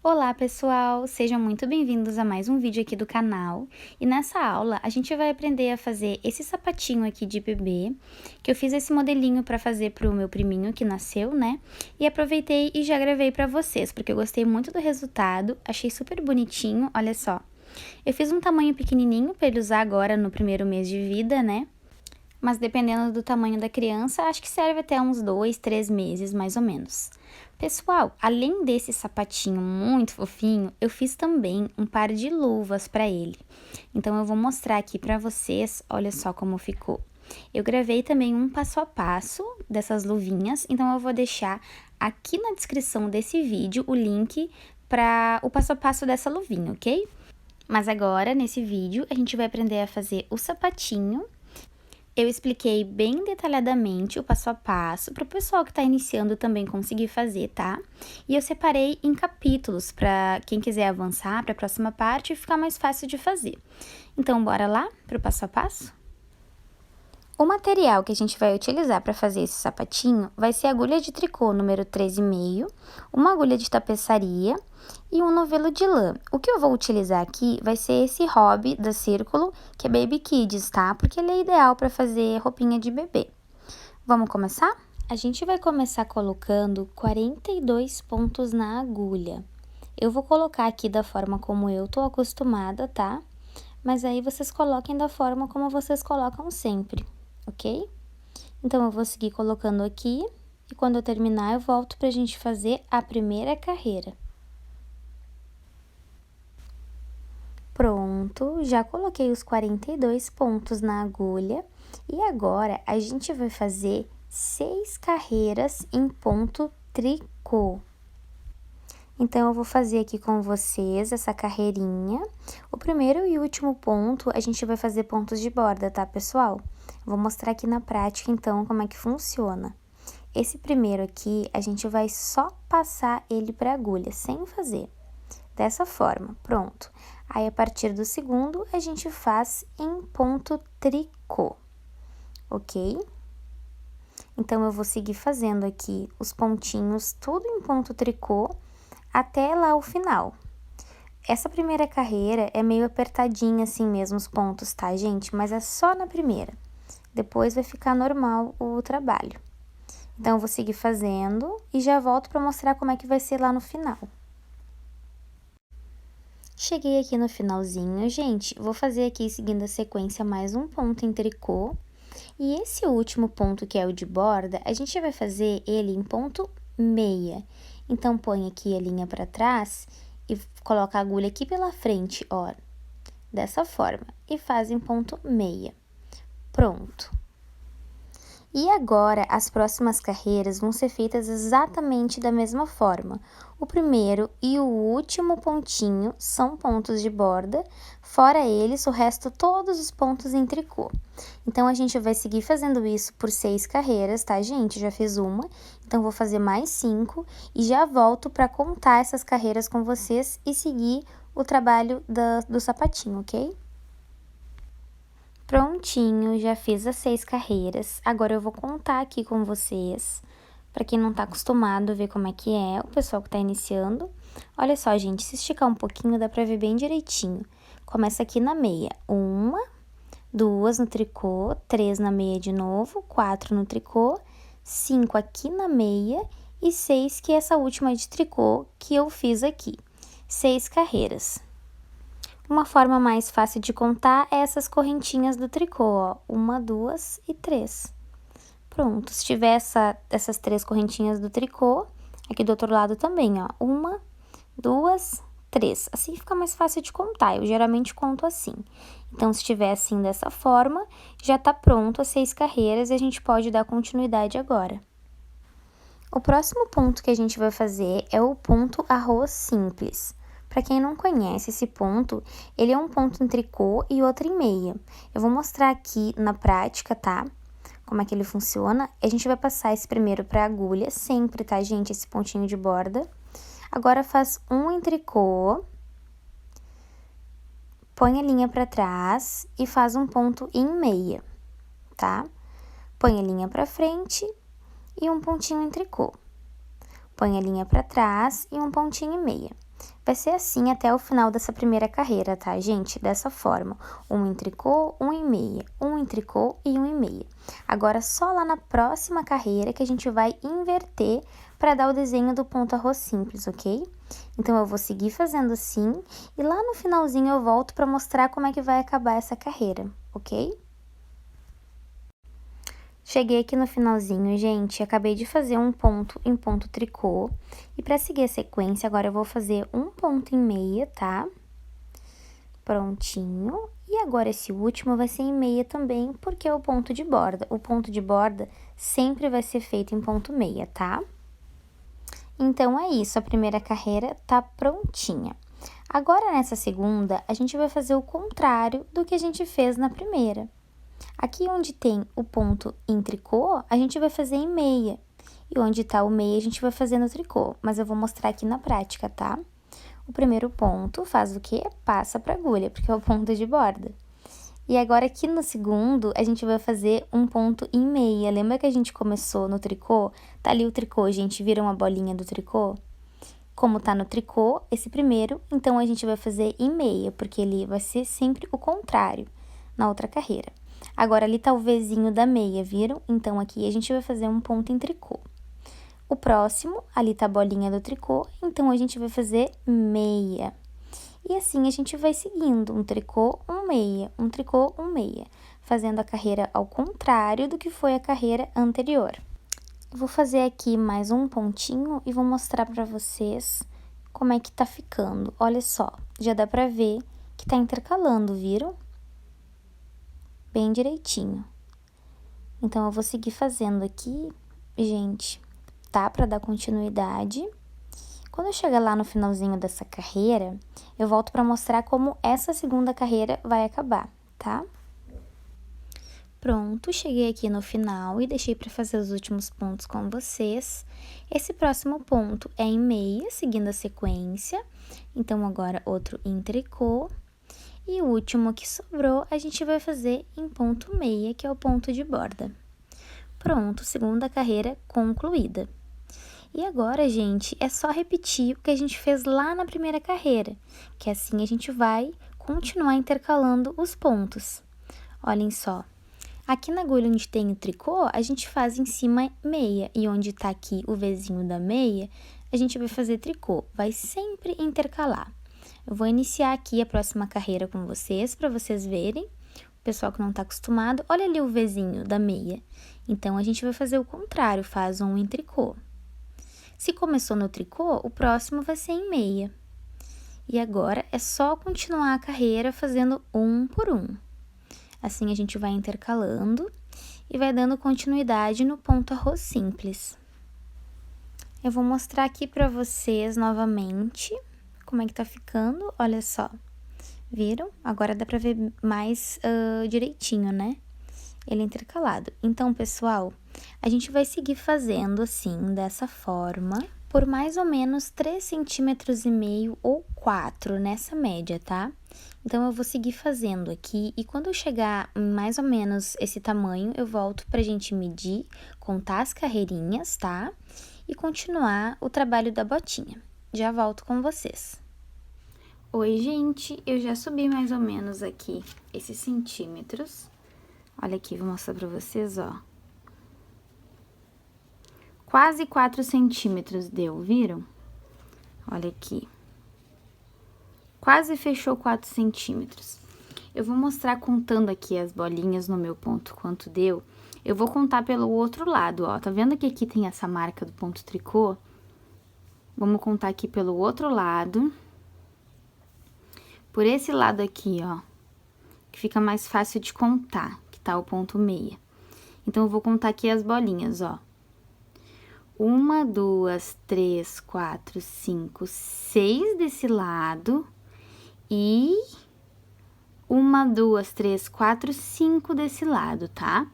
Olá pessoal, sejam muito bem-vindos a mais um vídeo aqui do canal. E nessa aula a gente vai aprender a fazer esse sapatinho aqui de bebê, que eu fiz esse modelinho para fazer pro meu priminho que nasceu, né? E aproveitei e já gravei para vocês, porque eu gostei muito do resultado, achei super bonitinho, olha só. Eu fiz um tamanho pequenininho para ele usar agora no primeiro mês de vida, né? Mas dependendo do tamanho da criança, acho que serve até uns 2, 3 meses, mais ou menos. Pessoal, além desse sapatinho muito fofinho, eu fiz também um par de luvas para ele. Então, eu vou mostrar aqui para vocês, olha só como ficou. Eu gravei também um passo a passo dessas luvinhas, então eu vou deixar aqui na descrição desse vídeo o link para o passo a passo dessa luvinha, ok? Mas agora, nesse vídeo, a gente vai aprender a fazer o sapatinho. Eu expliquei bem detalhadamente o passo a passo para o pessoal que está iniciando também conseguir fazer, tá? E eu separei em capítulos para quem quiser avançar para a próxima parte e ficar mais fácil de fazer. Então, bora lá para o passo a passo? O material que a gente vai utilizar para fazer esse sapatinho vai ser agulha de tricô número 13,5, uma agulha de tapeçaria e um novelo de lã. O que eu vou utilizar aqui vai ser esse hobby da Círculo, que é Baby Kids, tá? Porque ele é ideal para fazer roupinha de bebê. Vamos começar? A gente vai começar colocando 42 pontos na agulha. Eu vou colocar aqui da forma como eu tô acostumada, tá? Mas aí vocês coloquem da forma como vocês colocam sempre, ok? Então, eu vou seguir colocando aqui e quando eu terminar, eu volto pra gente fazer a primeira carreira. Pronto, já coloquei os 42 pontos na agulha e agora a gente vai fazer 6 carreiras em ponto tricô. Então, eu vou fazer aqui com vocês essa carreirinha. O primeiro e último ponto, a gente vai fazer pontos de borda, tá, pessoal? Vou mostrar aqui na prática, então, como é que funciona. Esse primeiro aqui, a gente vai só passar ele pra agulha, sem fazer. Dessa forma, pronto. Aí, a partir do segundo, a gente faz em ponto tricô, ok? Então, eu vou seguir fazendo aqui os pontinhos tudo em ponto tricô, até lá o final. Essa primeira carreira é meio apertadinha assim mesmo os pontos, tá, gente? Mas é só na primeira. Depois vai ficar normal o trabalho. Então, eu vou seguir fazendo e já volto para mostrar como é que vai ser lá no final. Cheguei aqui no finalzinho, gente. Vou fazer aqui, seguindo a sequência, mais um ponto em tricô. E esse último ponto, que é o de borda, a gente vai fazer ele em ponto meia. Então, põe aqui a linha para trás e coloca a agulha aqui pela frente, ó, dessa forma, e faz em ponto meia. Pronto. E agora, as próximas carreiras vão ser feitas exatamente da mesma forma. O primeiro e o último pontinho são pontos de borda, fora eles, o resto, todos os pontos em tricô. Então, a gente vai seguir fazendo isso por 6 carreiras, tá, gente? Já fiz uma, então vou fazer mais 5 e já volto para contar essas carreiras com vocês e seguir o trabalho do sapatinho, ok? Prontinho, já fiz as 6 carreiras. Agora eu vou contar aqui com vocês, para quem não tá acostumado a ver como é que é, o pessoal que tá iniciando. Olha só, gente, se esticar um pouquinho dá pra ver bem direitinho. Começa aqui na meia, 1, 2 no tricô, 3 na meia de novo, 4 no tricô, 5 aqui na meia e 6 que é essa última de tricô que eu fiz aqui. 6 carreiras. Uma forma mais fácil de contar é essas correntinhas do tricô, ó. 1, 2 e 3. Pronto, se tiver essas 3 correntinhas do tricô, aqui do outro lado também, ó. 1, 2, 3. Assim fica mais fácil de contar, eu geralmente conto assim. Então, se tiver assim dessa forma, já tá pronto as 6 carreiras e a gente pode dar continuidade agora. O próximo ponto que a gente vai fazer é o ponto arroz simples. Para quem não conhece esse ponto, ele é um ponto em tricô e outro em meia. Eu vou mostrar aqui na prática, tá? Como é que ele funciona. A gente vai passar esse primeiro para agulha, sempre, tá, gente? Esse pontinho de borda. Agora, faz um em tricô, põe a linha para trás e faz um ponto em meia, tá? Põe a linha para frente e um pontinho em tricô. Põe a linha para trás e um pontinho em meia. Vai ser assim até o final dessa primeira carreira, tá, gente? Dessa forma, um em tricô, um em meia, um em tricô e um em meia. Agora, só lá na próxima carreira que a gente vai inverter para dar o desenho do ponto arroz simples, ok? Então, eu vou seguir fazendo assim e lá no finalzinho eu volto para mostrar como é que vai acabar essa carreira, ok? Cheguei aqui no finalzinho, gente, acabei de fazer um ponto em ponto tricô. E para seguir a sequência, agora eu vou fazer um ponto em meia, tá? Prontinho. E agora esse último vai ser em meia também, porque é o ponto de borda. O ponto de borda sempre vai ser feito em ponto meia, tá? Então, é isso, a primeira carreira tá prontinha. Agora, nessa segunda, a gente vai fazer o contrário do que a gente fez na primeira. Aqui onde tem o ponto em tricô, a gente vai fazer em meia. E onde tá o meia, a gente vai fazer no tricô. Mas eu vou mostrar aqui na prática, tá? O primeiro ponto faz o quê? Passa pra agulha, porque é o ponto de borda. E agora aqui no segundo, a gente vai fazer um ponto em meia. Lembra que a gente começou no tricô? Tá ali o tricô, gente, vira uma bolinha do tricô? Como tá no tricô, esse primeiro, então a gente vai fazer em meia, porque ele vai ser sempre o contrário na outra carreira. Agora, ali tá o Vzinho da meia, viram? Então, aqui a gente vai fazer um ponto em tricô. O próximo, ali tá a bolinha do tricô, então a gente vai fazer meia. E assim a gente vai seguindo, um tricô, um meia, um tricô, um meia, fazendo a carreira ao contrário do que foi a carreira anterior. Eu vou fazer aqui mais um pontinho e vou mostrar pra vocês como é que tá ficando. Olha só, já dá pra ver que tá intercalando, viram? Bem direitinho. Então, eu vou seguir fazendo aqui, gente, tá? Pra dar continuidade. Quando eu chegar lá no finalzinho dessa carreira, eu volto pra mostrar como essa segunda carreira vai acabar, tá? Pronto, cheguei aqui no final e deixei pra fazer os últimos pontos com vocês. Esse próximo ponto é em meia, seguindo a sequência. Então, agora outro em tricô. E o último que sobrou, a gente vai fazer em ponto meia, que é o ponto de borda. Pronto, segunda carreira concluída. E agora, gente, é só repetir o que a gente fez lá na primeira carreira, que assim a gente vai continuar intercalando os pontos. Olhem só, aqui na agulha onde tem o tricô, a gente faz em cima meia, e onde tá aqui o Vzinho da meia, a gente vai fazer tricô, vai sempre intercalar. Eu vou iniciar aqui a próxima carreira com vocês, para vocês verem. O pessoal que não tá acostumado, olha ali o Vzinho da meia. Então, a gente vai fazer o contrário, faz um em tricô. Se começou no tricô, o próximo vai ser em meia. E agora, é só continuar a carreira fazendo um por um. Assim, a gente vai intercalando e vai dando continuidade no ponto arroz simples. Eu vou mostrar aqui para vocês novamente como é que tá ficando, olha só. Viram? Agora dá pra ver mais direitinho, né? Ele é intercalado. Então, pessoal, a gente vai seguir fazendo assim, dessa forma, por mais ou menos 3,5 centímetros ou 4 nessa média, tá? Então, eu vou seguir fazendo aqui e quando eu chegar em mais ou menos esse tamanho, eu volto pra gente medir, contar as carreirinhas, tá? E continuar o trabalho da botinha. Já volto com vocês. Oi, gente, eu já subi mais ou menos aqui esses centímetros. Olha aqui, vou mostrar pra vocês, ó. Quase 4 centímetros deu, viram? Olha aqui. Quase fechou 4 centímetros. Eu vou mostrar contando aqui as bolinhas no meu ponto quanto deu. Eu vou contar pelo outro lado, ó. Tá vendo que aqui tem essa marca do ponto tricô? Vamos contar aqui pelo outro lado. Por esse lado aqui, ó, que fica mais fácil de contar, que tá o ponto meia. Então, eu vou contar aqui as bolinhas, ó. 1, 2, 3, 4, 5, 6 desse lado e 1, 2, 3, 4, 5 desse lado, tá?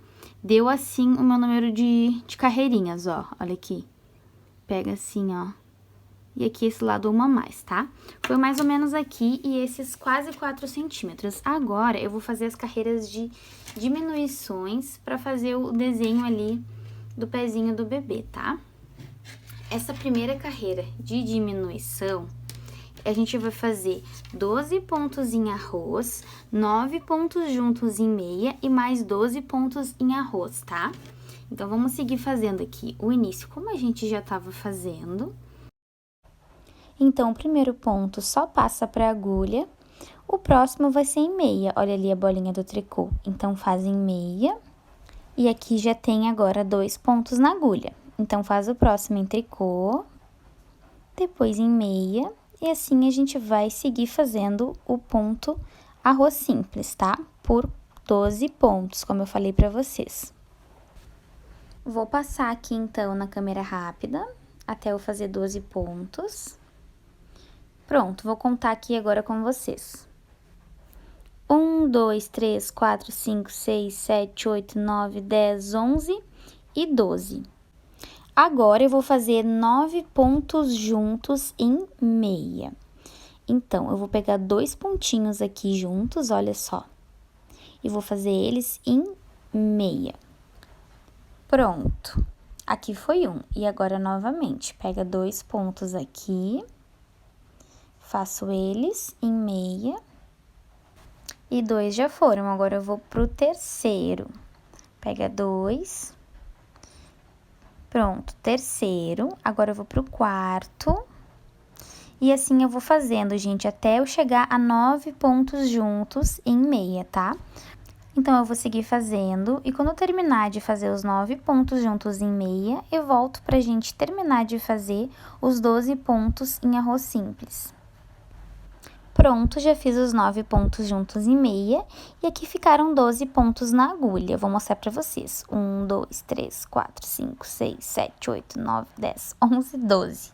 Deu assim o meu número de carreirinhas, ó, olha aqui. Pega assim, ó. E aqui esse lado uma a mais, tá? Foi mais ou menos aqui e esses quase 4 centímetros. Agora, eu vou fazer as carreiras de diminuições pra fazer o desenho ali do pezinho do bebê, tá? Essa primeira carreira de diminuição, a gente vai fazer 12 pontos em arroz, 9 pontos juntos em meia e mais 12 pontos em arroz, tá? Então, vamos seguir fazendo aqui o início como a gente já tava fazendo. Então, o primeiro ponto só passa pra agulha, o próximo vai ser em meia, olha ali a bolinha do tricô. Então, faz em meia, e aqui já tem agora 2 pontos na agulha. Então, faz o próximo em tricô, depois em meia, e assim a gente vai seguir fazendo o ponto arroz simples, tá? Por 12 pontos, como eu falei pra vocês. Vou passar aqui, então, na câmera rápida, até eu fazer 12 pontos. Pronto, vou contar aqui agora com vocês. 1, 2, 3, 4, 5, 6, 7, 8, 9, 10, 11 e 12. Agora, eu vou fazer 9 pontos juntos em meia. Então, eu vou pegar 2 pontinhos aqui juntos, olha só. E vou fazer eles em meia. Pronto. Aqui foi um. E agora, novamente, pega 2 pontos aqui, faço eles em meia. E 2 já foram, agora eu vou pro terceiro. Pega 2. Pronto, terceiro. Agora eu vou pro quarto. E assim eu vou fazendo, gente, até eu chegar a 9 pontos juntos em meia, tá? Então, eu vou seguir fazendo, e quando eu terminar de fazer os 9 pontos juntos em meia, eu volto pra gente terminar de fazer os 12 pontos em arroz simples. Pronto, já fiz os 9 pontos juntos em meia, e aqui ficaram 12 pontos na agulha. Vou mostrar pra vocês. 1, 2, 3, 4, 5, 6, 7, 8, 9, 10, 11, 12.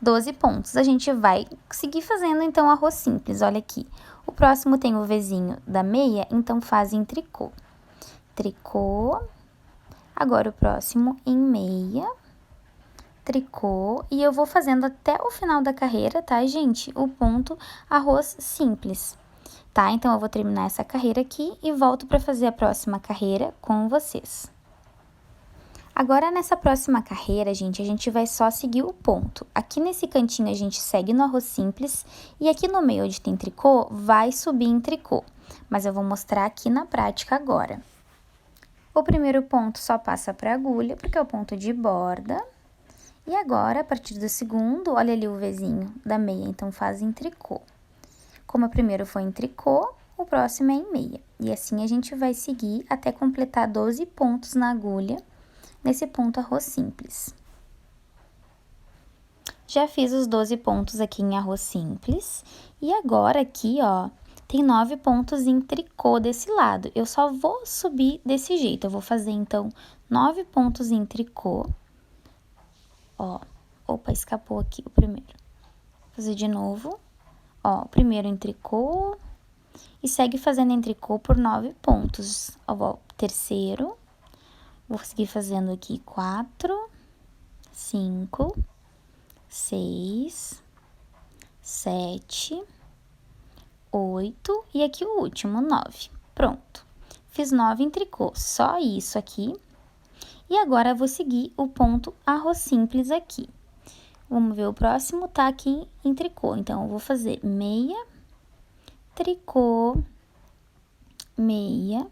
12 pontos. A gente vai seguir fazendo, então, arroz simples, olha aqui. O próximo tem o Vzinho da meia, então faz em tricô. Tricô. Agora, o próximo em meia. Tricô, e eu vou fazendo até o final da carreira, tá, gente? O ponto arroz simples, tá? Então, eu vou terminar essa carreira aqui e volto pra fazer a próxima carreira com vocês. Agora, nessa próxima carreira, gente, a gente vai só seguir o ponto. Aqui nesse cantinho, a gente segue no arroz simples, e aqui no meio onde tem tricô, vai subir em tricô. Mas eu vou mostrar aqui na prática agora. O primeiro ponto só passa pra agulha, porque é o ponto de borda. E agora, a partir do segundo, olha ali o Vzinho da meia, então faz em tricô. Como o primeiro foi em tricô, o próximo é em meia. E assim a gente vai seguir até completar 12 pontos na agulha, nesse ponto arroz simples. Já fiz os 12 pontos aqui em arroz simples, e agora aqui, ó, tem 9 pontos em tricô desse lado. Eu só vou subir desse jeito, eu vou fazer, então, 9 pontos em tricô. Ó, opa, escapou aqui o primeiro. Vou fazer de novo. Ó, o primeiro em tricô. E segue fazendo em tricô por 9 pontos. Ó, terceiro. Vou seguir fazendo aqui 4, 5, 6, 7, 8 e aqui o último, 9. Pronto. Fiz 9 em tricô, só isso aqui. E agora, eu vou seguir o ponto arroz simples aqui. Vamos ver o próximo, tá aqui em tricô. Então, eu vou fazer meia, tricô, meia.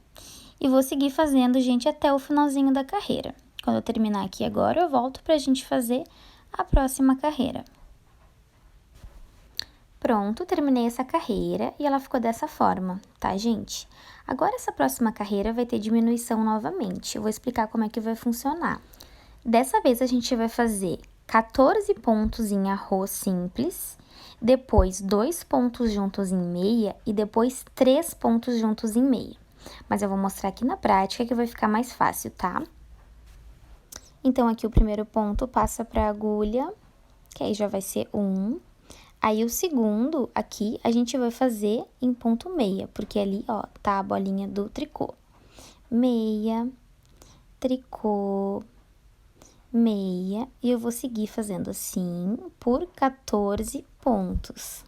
E vou seguir fazendo, gente, até o finalzinho da carreira. Quando eu terminar aqui agora, eu volto pra gente fazer a próxima carreira. Pronto, terminei essa carreira e ela ficou dessa forma, tá, gente? Agora, essa próxima carreira vai ter diminuição novamente. Eu vou explicar como é que vai funcionar. Dessa vez, a gente vai fazer 14 pontos em arroz simples, depois 2 pontos juntos em meia e depois 3 pontos juntos em meia. Mas eu vou mostrar aqui na prática que vai ficar mais fácil, tá? Então, aqui o primeiro ponto passa pra agulha, que aí já vai ser 1. Aí, o segundo, aqui, a gente vai fazer em ponto meia, porque ali, ó, tá a bolinha do tricô. Meia, tricô, meia, e eu vou seguir fazendo assim por 14 pontos.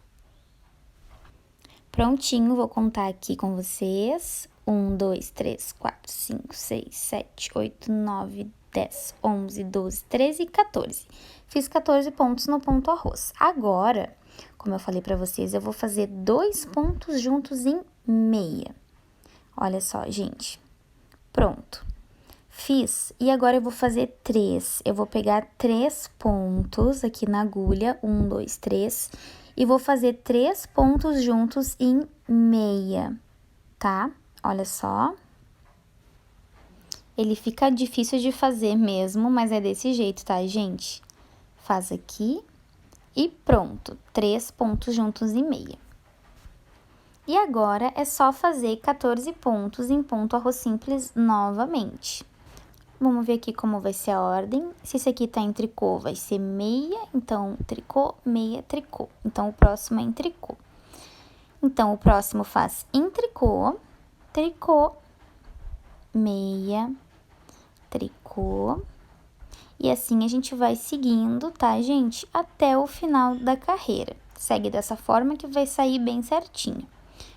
Prontinho, vou contar aqui com vocês. 1, 2, 3, 4, 5, 6, 7, 8, 9, 10, 11, 12, 13 e 14. Fiz 14 pontos no ponto arroz. Agora, Como eu falei pra vocês, eu vou fazer 2 pontos juntos em meia. Olha só, gente. Pronto. Fiz, e agora eu vou fazer 3. Eu vou pegar 3 pontos aqui na agulha, 1, 2, 3, e vou fazer 3 pontos juntos em meia, tá? Olha só. Ele fica difícil de fazer mesmo, mas é desse jeito, tá, gente? Faz aqui e pronto, 3 pontos juntos em meia. E agora é só fazer 14 pontos em ponto arroz simples novamente. Vamos ver aqui como vai ser a ordem. Se esse aqui tá em tricô, vai ser meia, então tricô, meia, tricô. Então, o próximo é em tricô. Então, o próximo faz em tricô, tricô, meia, tricô. E assim a gente vai seguindo, tá, gente? Até o final da carreira. Segue dessa forma que vai sair bem certinho.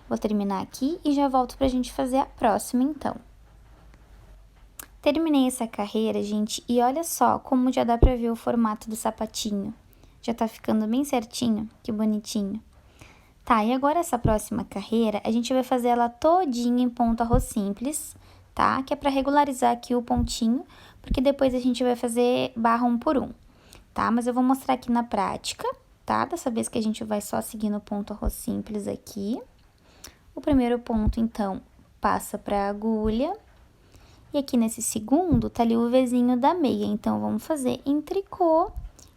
Vou terminar aqui e já volto pra gente fazer a próxima, então. Terminei essa carreira, gente, e olha só como já dá pra ver o formato do sapatinho. Já tá ficando bem certinho, que bonitinho. Tá, e agora essa próxima carreira, a gente vai fazer ela todinha em ponto arroz simples, tá? Que é pra regularizar aqui o pontinho, porque depois a gente vai fazer barra 1 por 1, tá? Mas eu vou mostrar aqui na prática, tá? Dessa vez que a gente vai só seguindo o ponto arroz simples aqui. O primeiro ponto, então, passa pra agulha. E aqui nesse segundo, tá ali o Vzinho da meia, então, vamos fazer em tricô.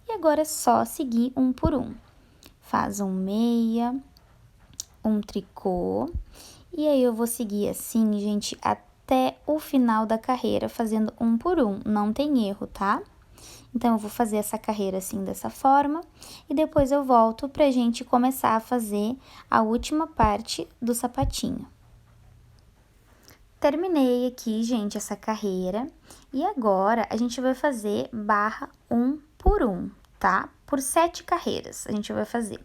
E agora é só seguir 1 por 1. Faz um meia, um tricô. E aí, eu vou seguir assim, gente, até o final da carreira, fazendo 1 por 1. Não tem erro, tá? Então, eu vou fazer essa carreira assim, dessa forma. E depois eu volto pra gente começar a fazer a última parte do sapatinho. Terminei aqui, gente, essa carreira, e agora a gente vai fazer barra 1 por 1, tá? Por 7 carreiras a gente vai fazer.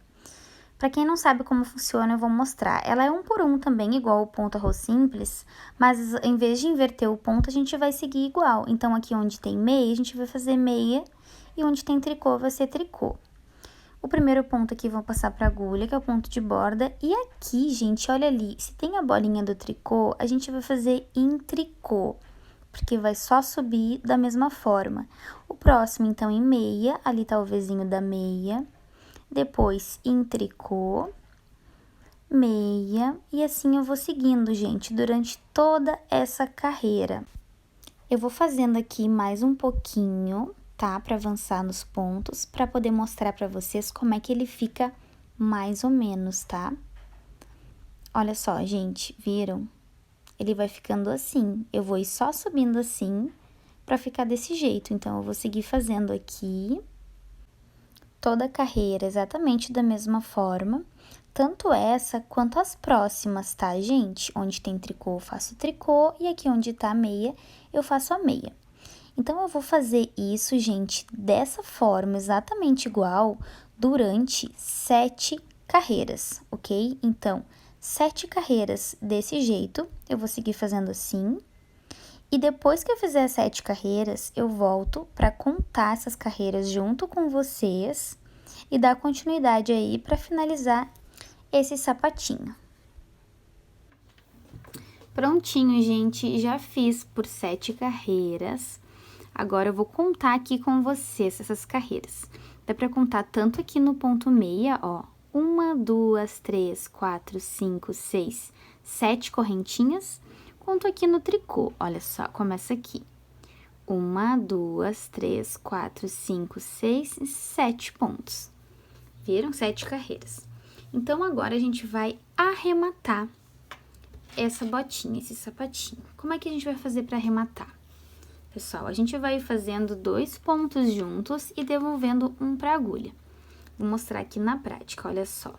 Pra quem não sabe como funciona, eu vou mostrar. Ela é 1 por 1 também, igual o ponto arroz simples, mas em vez de inverter o ponto, a gente vai seguir igual. Então, aqui onde tem meia, a gente vai fazer meia, e onde tem tricô, vai ser tricô. O primeiro ponto aqui, vou passar pra agulha, que é o ponto de borda. E aqui, gente, olha ali, se tem a bolinha do tricô, a gente vai fazer em tricô, porque vai só subir da mesma forma. O próximo, então, em meia, ali tá o Vzinho da meia. Depois, em tricô, meia, e assim eu vou seguindo, gente, durante toda essa carreira. Eu vou fazendo aqui mais um pouquinho, tá? Pra avançar nos pontos, pra poder mostrar pra vocês como é que ele fica mais ou menos, tá? Olha só, gente, viram? Ele vai ficando assim. Eu vou ir só subindo assim, pra ficar desse jeito. Então, eu vou seguir fazendo aqui toda a carreira exatamente da mesma forma. Tanto essa quanto as próximas, tá, gente? Onde tem tricô, eu faço tricô, e aqui onde tá a meia, eu faço a meia. Então, eu vou fazer isso, gente, dessa forma, exatamente igual, durante 7 carreiras, ok? Então, 7 carreiras desse jeito, eu vou seguir fazendo assim. E depois que eu fizer 7 carreiras, eu volto para contar essas carreiras junto com vocês e dar continuidade aí para finalizar esse sapatinho. Prontinho, gente, já fiz por 7 carreiras. Agora, eu vou contar aqui com vocês essas carreiras. Dá pra contar tanto aqui no ponto meia, ó. 1, 2, 3, 4, 5, 6, 7 correntinhas, quanto aqui no tricô. Olha só, começa aqui. 1, 2, 3, 4, 5, 6, 7 pontos. Viram? 7 carreiras. Então, agora a gente vai arrematar essa botinha, esse sapatinho. Como é que a gente vai fazer para arrematar? Pessoal, a gente vai fazendo 2 pontos juntos e devolvendo um para a agulha. Vou mostrar aqui na prática, olha só.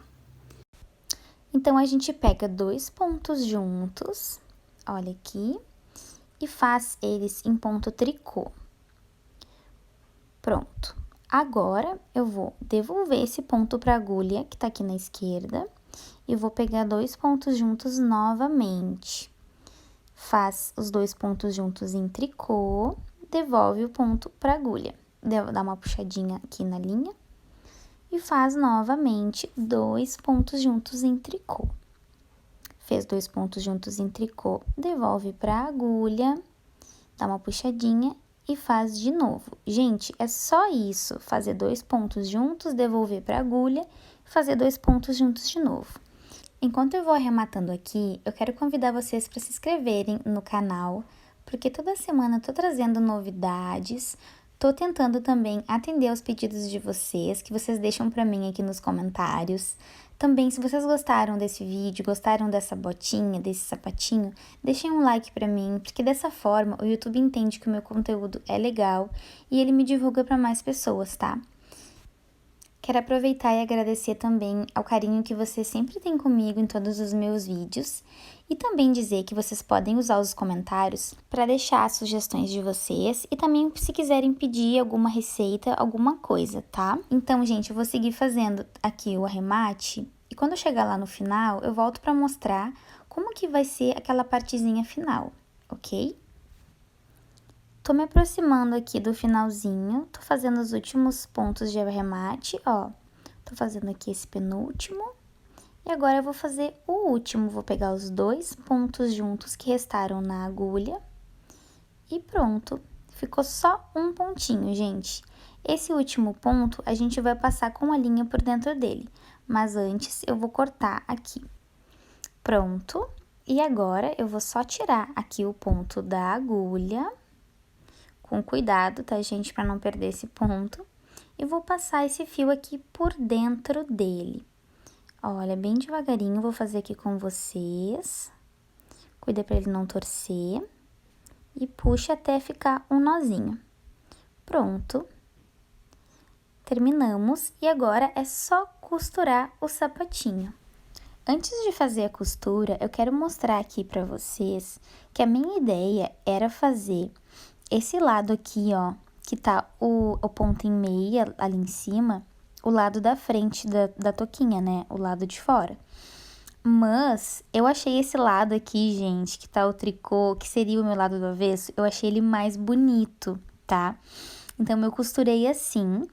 Então, a gente pega 2 pontos juntos, olha aqui, e faz eles em ponto tricô. Pronto. Agora, eu vou devolver esse ponto para a agulha, que tá aqui na esquerda, e vou pegar 2 pontos juntos novamente. Faz os 2 pontos juntos em tricô, devolve o ponto para a agulha. Dá uma puxadinha aqui na linha e faz novamente 2 pontos juntos em tricô. Fez 2 pontos juntos em tricô, devolve para a agulha, dá uma puxadinha e faz de novo. Gente, é só isso, fazer 2 pontos juntos, devolver para a agulha, fazer 2 pontos juntos de novo. Enquanto eu vou arrematando aqui, eu quero convidar vocês para se inscreverem no canal, porque toda semana eu tô trazendo novidades, tô tentando também atender aos pedidos de vocês, que vocês deixam para mim aqui nos comentários. Também, se vocês gostaram desse vídeo, gostaram dessa botinha, desse sapatinho, deixem um like para mim, porque dessa forma o YouTube entende que o meu conteúdo é legal e ele me divulga para mais pessoas, tá? Quero aproveitar e agradecer também ao carinho que você sempre tem comigo em todos os meus vídeos e também dizer que vocês podem usar os comentários para deixar as sugestões de vocês e também se quiserem pedir alguma receita, alguma coisa, tá? Então, gente, eu vou seguir fazendo aqui o arremate e quando eu chegar lá no final, eu volto para mostrar como que vai ser aquela partezinha final, ok? Tô me aproximando aqui do finalzinho, tô fazendo os últimos pontos de arremate, ó. Tô fazendo aqui esse penúltimo. E agora eu vou fazer o último, vou pegar os 2 pontos juntos que restaram na agulha. E pronto, ficou só um pontinho, gente. Esse último ponto a gente vai passar com a linha por dentro dele, mas antes eu vou cortar aqui. Pronto, e agora eu vou só tirar aqui o ponto da agulha. Com cuidado, tá, gente, para não perder esse ponto. E vou passar esse fio aqui por dentro dele. Olha, bem devagarinho, vou fazer aqui com vocês. Cuida para ele não torcer. E puxa até ficar um nozinho. Pronto. Terminamos e agora é só costurar o sapatinho. Antes de fazer a costura, eu quero mostrar aqui para vocês que a minha ideia era fazer esse lado aqui, ó, que tá o ponto em meia ali em cima, o lado da frente da toquinha, né? O lado de fora. Mas eu achei esse lado aqui, gente, que tá o tricô, que seria o meu lado do avesso, eu achei ele mais bonito, tá? Então, eu costurei assim,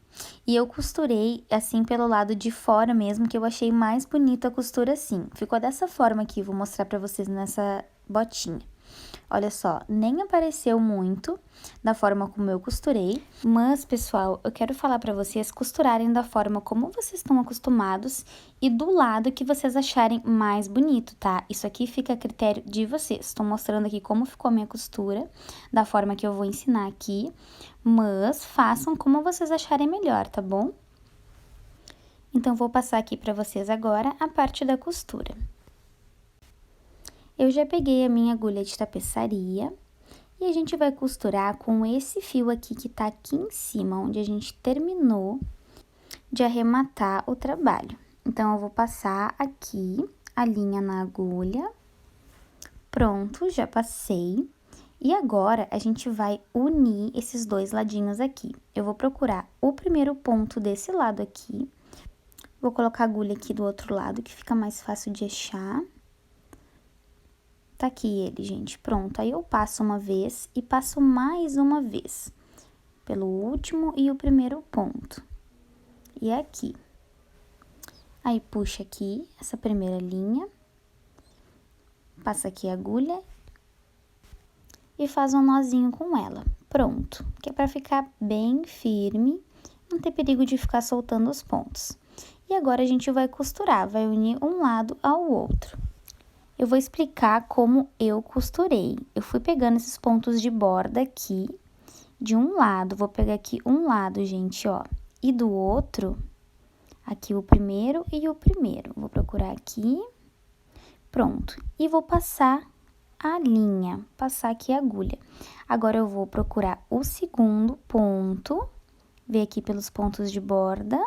e eu costurei assim pelo lado de fora mesmo, que eu achei mais bonita a costura assim. Ficou dessa forma aqui, vou mostrar pra vocês nessa botinha. Olha só, nem apareceu muito da forma como eu costurei, mas, pessoal, eu quero falar pra vocês costurarem da forma como vocês estão acostumados e do lado que vocês acharem mais bonito, tá? Isso aqui fica a critério de vocês. Estou mostrando aqui como ficou a minha costura, da forma que eu vou ensinar aqui, mas façam como vocês acharem melhor, tá bom? Então, vou passar aqui pra vocês agora a parte da costura. Eu já peguei a minha agulha de tapeçaria e a gente vai costurar com esse fio aqui que tá aqui em cima, onde a gente terminou de arrematar o trabalho. Então, eu vou passar aqui a linha na agulha. Pronto, já passei. E agora, a gente vai unir esses dois ladinhos aqui. Eu vou procurar o primeiro ponto desse lado aqui. Vou colocar a agulha aqui do outro lado, que fica mais fácil de achar. Tá aqui ele, gente, pronto. Aí eu passo uma vez e passo mais uma vez. Pelo último e o primeiro ponto. E aqui. Aí, puxa aqui essa primeira linha. Passa aqui a agulha. E faz um nozinho com ela. Pronto. Que é pra ficar bem firme. Não ter perigo de ficar soltando os pontos. E agora, a gente vai costurar. Vai unir um lado ao outro. Eu vou explicar como eu costurei. Eu fui pegando esses pontos de borda aqui, de um lado, vou pegar aqui um lado, gente, ó, e do outro, aqui o primeiro e o primeiro. Vou procurar aqui, pronto. E vou passar a linha, passar aqui a agulha. Agora, eu vou procurar o segundo ponto, ver aqui pelos pontos de borda,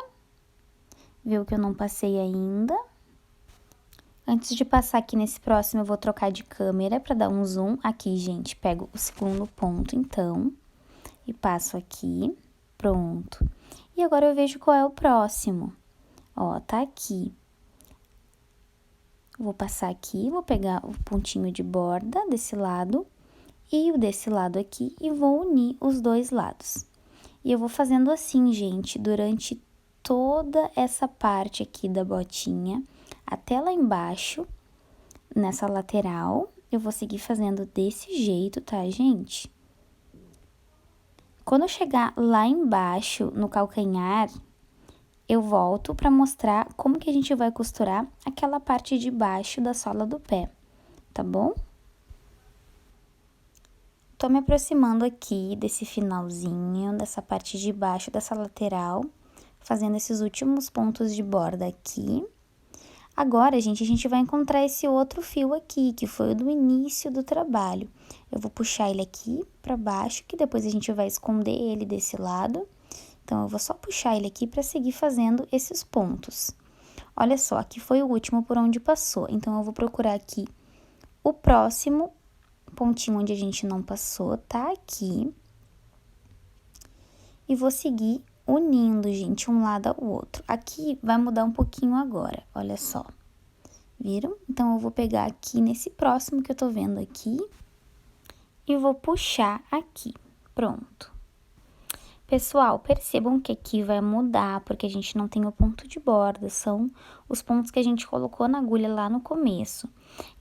ver o que eu não passei ainda. Antes de passar aqui nesse próximo, eu vou trocar de câmera para dar um zoom. Aqui, gente, pego o segundo ponto, então, e passo aqui, pronto. E agora eu vejo qual é o próximo. Ó, tá aqui. Vou passar aqui, vou pegar o pontinho de borda desse lado e o desse lado aqui e vou unir os dois lados. E eu vou fazendo assim, gente, durante toda essa parte aqui da botinha até lá embaixo, nessa lateral. Eu vou seguir fazendo desse jeito, tá, gente? Quando eu chegar lá embaixo, no calcanhar, eu volto pra mostrar como que a gente vai costurar aquela parte de baixo da sola do pé, tá bom? Tô me aproximando aqui desse finalzinho, dessa parte de baixo, dessa lateral, fazendo esses últimos pontos de borda aqui. Agora, gente, a gente vai encontrar esse outro fio aqui, que foi o do início do trabalho. Eu vou puxar ele aqui pra baixo, que depois a gente vai esconder ele desse lado. Então, eu vou só puxar ele aqui pra seguir fazendo esses pontos. Olha só, aqui foi o último por onde passou. Então, eu vou procurar aqui o próximo pontinho onde a gente não passou, tá aqui. E vou seguir unindo, gente, um lado ao outro. Aqui vai mudar um pouquinho agora, olha só. Viram? Então, eu vou pegar aqui nesse próximo que eu tô vendo aqui e vou puxar aqui. Pronto. Pessoal, percebam que aqui vai mudar, porque a gente não tem o ponto de borda, são os pontos que a gente colocou na agulha lá no começo.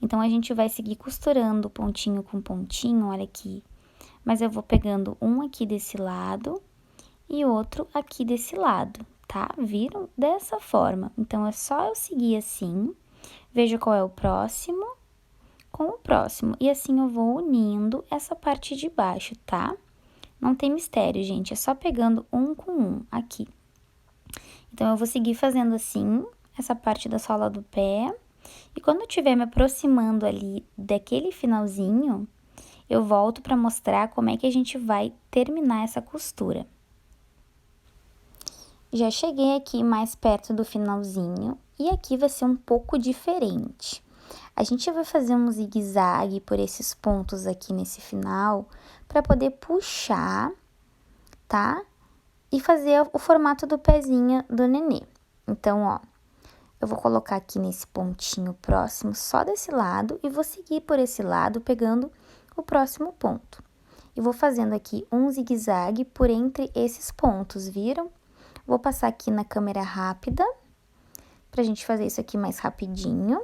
Então, a gente vai seguir costurando pontinho com pontinho, olha aqui. Mas eu vou pegando um aqui desse lado e outro aqui desse lado, tá? Viram? Dessa forma. Então, é só eu seguir assim, veja qual é o próximo com o próximo. E assim eu vou unindo essa parte de baixo, tá? Não tem mistério, gente, é só pegando um com um aqui. Então, eu vou seguir fazendo assim, essa parte da sola do pé. E quando eu estiver me aproximando ali daquele finalzinho, eu volto pra mostrar como é que a gente vai terminar essa costura. Já cheguei aqui mais perto do finalzinho e aqui vai ser um pouco diferente. A gente vai fazer um zigue-zague por esses pontos aqui nesse final para poder puxar, tá? E fazer o formato do pezinho do nenê. Então, ó, eu vou colocar aqui nesse pontinho próximo só desse lado e vou seguir por esse lado pegando o próximo ponto. E vou fazendo aqui um zigue-zague por entre esses pontos, viram? Vou passar aqui na câmera rápida, pra gente fazer isso aqui mais rapidinho.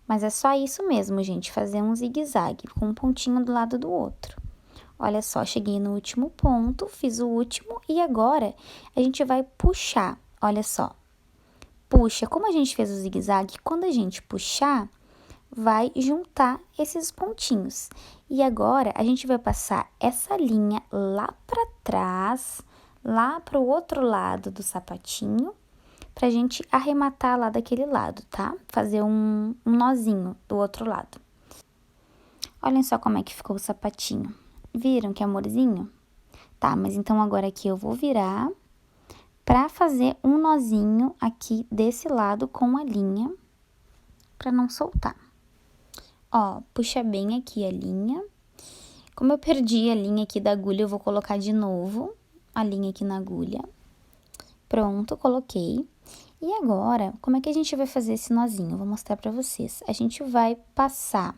Mas é só isso mesmo, gente, fazer um zigue-zague com um pontinho do lado do outro. Olha só, cheguei no último ponto, fiz o último e agora a gente vai puxar, olha só. Puxa, como a gente fez o zigue-zague, quando a gente puxar, vai juntar esses pontinhos. E agora, a gente vai passar essa linha lá pra trás, lá pro outro lado do sapatinho, pra gente arrematar lá daquele lado, tá? Fazer um nozinho do outro lado. Olhem só como é que ficou o sapatinho. Viram que amorzinho? Tá, mas então agora aqui eu vou virar pra fazer um nozinho aqui desse lado com a linha, pra não soltar. Ó, puxa bem aqui a linha. Como eu perdi a linha aqui da agulha, eu vou colocar de novo a linha aqui na agulha. Pronto, coloquei. E agora, como é que a gente vai fazer esse nozinho? Eu vou mostrar pra vocês. A gente vai passar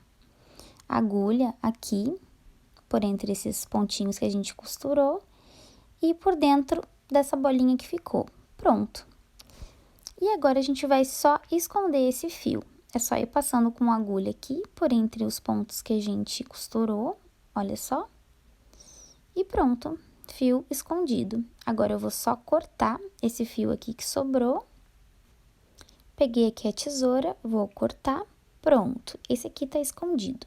a agulha aqui, por entre esses pontinhos que a gente costurou, e por dentro dessa bolinha que ficou. Pronto. E agora, a gente vai só esconder esse fio. É só ir passando com a agulha aqui, por entre os pontos que a gente costurou, olha só. E pronto, fio escondido. Agora, eu vou só cortar esse fio aqui que sobrou. Peguei aqui a tesoura, vou cortar, pronto. Esse aqui tá escondido.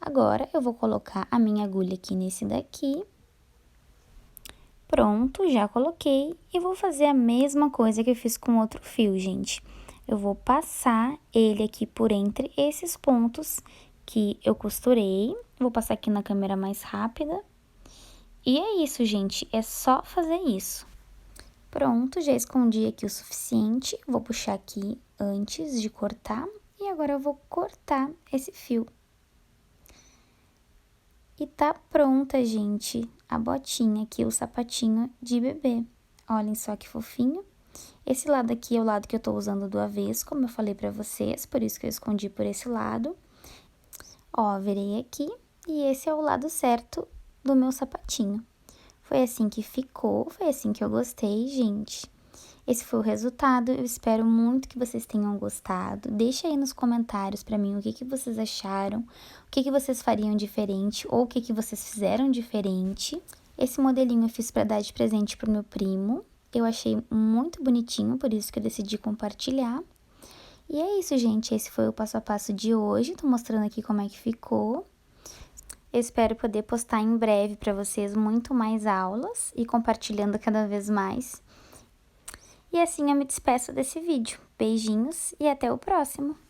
Agora, eu vou colocar a minha agulha aqui nesse daqui. Pronto, já coloquei. E vou fazer a mesma coisa que eu fiz com outro fio, gente. Eu vou passar ele aqui por entre esses pontos que eu costurei. Vou passar aqui na câmera mais rápida. E é isso, gente, é só fazer isso. Pronto, já escondi aqui o suficiente. Vou puxar aqui antes de cortar. E agora eu vou cortar esse fio. E tá pronta, gente, a botinha aqui, o sapatinho de bebê. Olhem só que fofinho. Esse lado aqui é o lado que eu tô usando do avesso, como eu falei pra vocês, por isso que eu escondi por esse lado. Ó, virei aqui e esse é o lado certo do meu sapatinho. Foi assim que ficou, foi assim que eu gostei, gente. Esse foi o resultado, eu espero muito que vocês tenham gostado. Deixa aí nos comentários pra mim o que vocês acharam, o que vocês fariam diferente ou o que vocês fizeram diferente. Esse modelinho eu fiz pra dar de presente pro meu primo. Eu achei muito bonitinho, por isso que eu decidi compartilhar. E é isso, gente, esse foi o passo a passo de hoje, tô mostrando aqui como é que ficou. Eu espero poder postar em breve pra vocês muito mais aulas e compartilhando cada vez mais. E assim eu me despeço desse vídeo. Beijinhos e até o próximo!